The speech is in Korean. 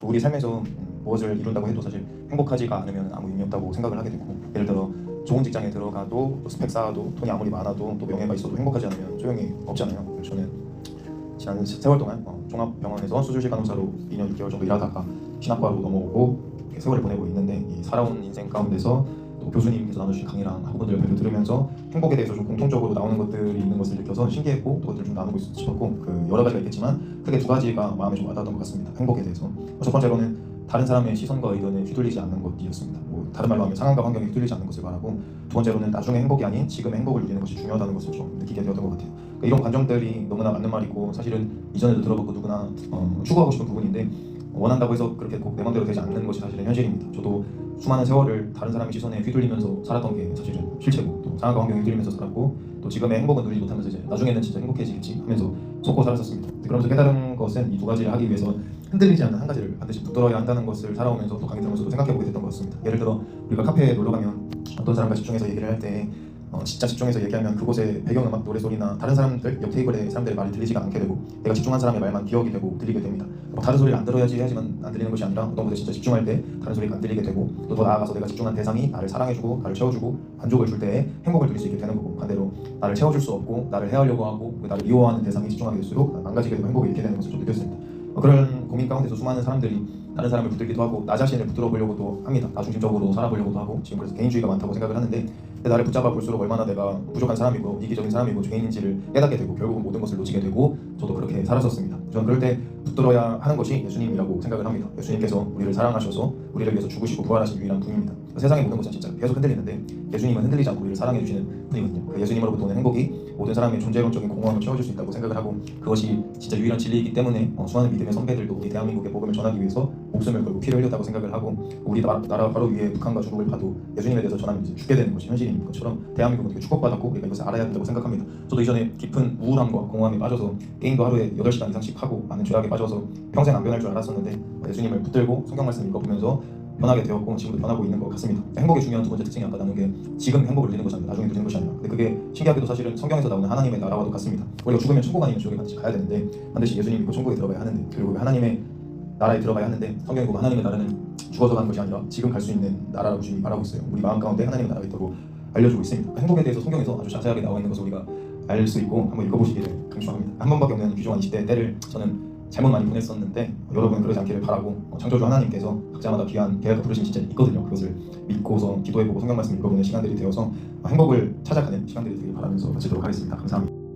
우리 삶에서 무엇을 이룬다고 해도 사실 행복하지가 않으면 아무 의미 없다고 생각을 하게 되고, 예를 들어 좋은 직장에 들어가도 또 스펙 쌓아도 돈이 아무리 많아도 또 명예가 있어도 행복하지 않으면 소용이 없잖아요. 저는 지난 세월 동안 종합병원에서 수술실 간호사로 2년 6개월 정도 일하다가 신학과로 넘어오고 이렇게 세월을 보내고 있는데, 이 살아온 인생 가운데서 또 교수님께서 나누신 강의랑 학부분들을 발표 들으면서 행복에 대해서 좀 공통적으로 나오는 것들이 있는 것을 느껴서 신기했고, 또 그것들 좀 나누고 싶었고, 여러 가지가 있겠지만 크게 두 가지가 마음에 좀 와닿았던 것 같습니다. 행복에 대해서 첫 번째로는 다른 사람의 시선과 의견에 휘둘리지 않는 것이었습니다. 다른 말로 하면 상황과 환경에 휘둘리지 않는 것을 말하고, 두 번째로는 나중의 행복이 아닌 지금의 행복을 누리는 것이 중요하다는 것을 좀 느끼게 되었던 것 같아요. 이런 감정들이 너무나 맞는 말이고, 사실은 이전에도 들어보고 누구나 추구하고 싶은 부분인데, 원한다고 해서 그렇게 꼭 내 맘대로 되지 않는 것이 사실은 현실입니다. 저도 수많은 세월을 다른 사람의 시선에 휘둘리면서 살았던 게 사실은 실체고, 또 상황과 환경에 휘둘리면서 살았고, 또 지금의 행복은 누리지 못하면서 이제 나중에는 진짜 행복해지겠지 하면서 속고 살았었습니다. 그러면서 깨달은 것은 이 두 가지를 하기 위해서 흔들리지 않는 한 가지를 반드시 붙들어야 한다는 것을 살아오면서 또 강의 들으면서도 생각해보게 됐던 것 같습니다. 예를 들어 우리가 카페에 놀러 가면 어떤 사람과 집중해서 얘기를 할 때 진짜 집중해서 얘기하면 그곳의 배경음악, 노래소리나 다른 사람들, 옆 테이블의 사람들의 말이 들리지가 않게 되고, 내가 집중한 사람의 말만 기억이 되고 들리게 됩니다. 다른 소리를 안 들어야지 해야지만 안 들리는 것이 아니라, 어떤 것에 진짜 집중할 때 다른 소리가 안 들리게 되고, 또 더 나아가서 내가 집중한 대상이 나를 사랑해주고 나를 채워주고 만족을 줄 때에 행복을 누릴 수 있게 되는 거고, 반대로 나를 채워줄 수 없고 나를 해하려고 하고 나를 미워하는 대상이 집중하게 될수록 망가지게 되고 행복을 잃게 되는 것을 좀 느꼈습니다. 그런 고민 가운데서 수많은 사람들이 다른 사람을 붙들기도 하고 나 자신을 붙들어 보려고도 합니다. 나 중심적으로 살아보려고도 하고, 지금 그래서 개인주의가 많다고 생각을 하는데, 나를 붙잡아 볼수록 얼마나 내가 부족한 사람이고 이기적인 사람이고 죄인인지를 깨닫게 되고, 결국은 모든 것을 놓치게 되고, 저도 그렇게 살았었습니다. 저는 그럴 때 붙들어야 하는 것이 예수님이라고 생각을 합니다. 예수님께서 우리를 사랑하셔서 우리를 위해서 죽으시고 부활하신 유일한 분입니다. 세상의 모든 것은 진짜 계속 흔들리는데, 예수님은 흔들리지 않고 우리를 사랑해 주시는 분이거든요. 그 예수님으로부터 오는 행복이 모든 사람의 존재론적인 공허함을 채워줄 수 있다고 생각을 하고, 그것이 진짜 유일한 진리이기 때문에 수많은 믿음의 선배들도 이 대한민국의 복음을 전하기 위해서 목숨을 걸고 피를 흘렸다고 생각을 하고, 우리 나라 바로 위에 북한과 중국을 봐도 예수님에 대해서 전하면 이제 죽게 되는 것이 현실인 것처럼 대한민국은 되게 축복받았고 우리가 이것을 알아야 된다고 생각합니다. 저도 이전에 깊은 우울함과 공허함에 빠져서 게임도 하루에 8시간 이상씩 하고 많은 죄악에 빠져서 평생 안 변할 줄 알았었는데, 예수님을 붙들고 성경 말씀 읽어보면서 변하게 되었고, 지금도 변하고 있는 것 같습니다. 행복의 중요한 두 번째 특징이 아까 나눈 게 지금 행복을 누리는 것이 아니라 나중에 누리는 것이 아니라, 근데 그게 신기하게도 사실은 성경에서 나오는 하나님의 나라와도 같습니다. 우리가 죽으면 천국 아니면 지옥에 같이 가야 되는데, 반드시 예수님 믿고 천국에 들어가야 하는데, 그리고 하나님의 나라에 들어가야 하는데, 성경에 보면 하나님의 나라는 죽어서 가는 것이 아니라 지금 갈 수 있는 나라라고 주님이 말하고 있어요. 우리 마음 가운데 하나님의 나라가 있다고 알려주고 있습니다. 행복에 대해서 성경에서 아주 자세하게 나와 있는 것을 우리가 알 수 있고 한번 읽어보시기를 강추합니다. 한 번밖에 없는 귀중한 20대 때를 저는 잘못 많이 보냈었는데, 여러분 그러지 않기를 바라고, 창조주 하나님께서 각자마다 귀한 계획과 부르심이 진짜 있거든요. 그것을 믿고서 기도해보고 성경 말씀 읽어보는 시간들이 되어서 행복을 찾아가는 시간들이 되길 바라면서 마치도록 하겠습니다. 감사합니다.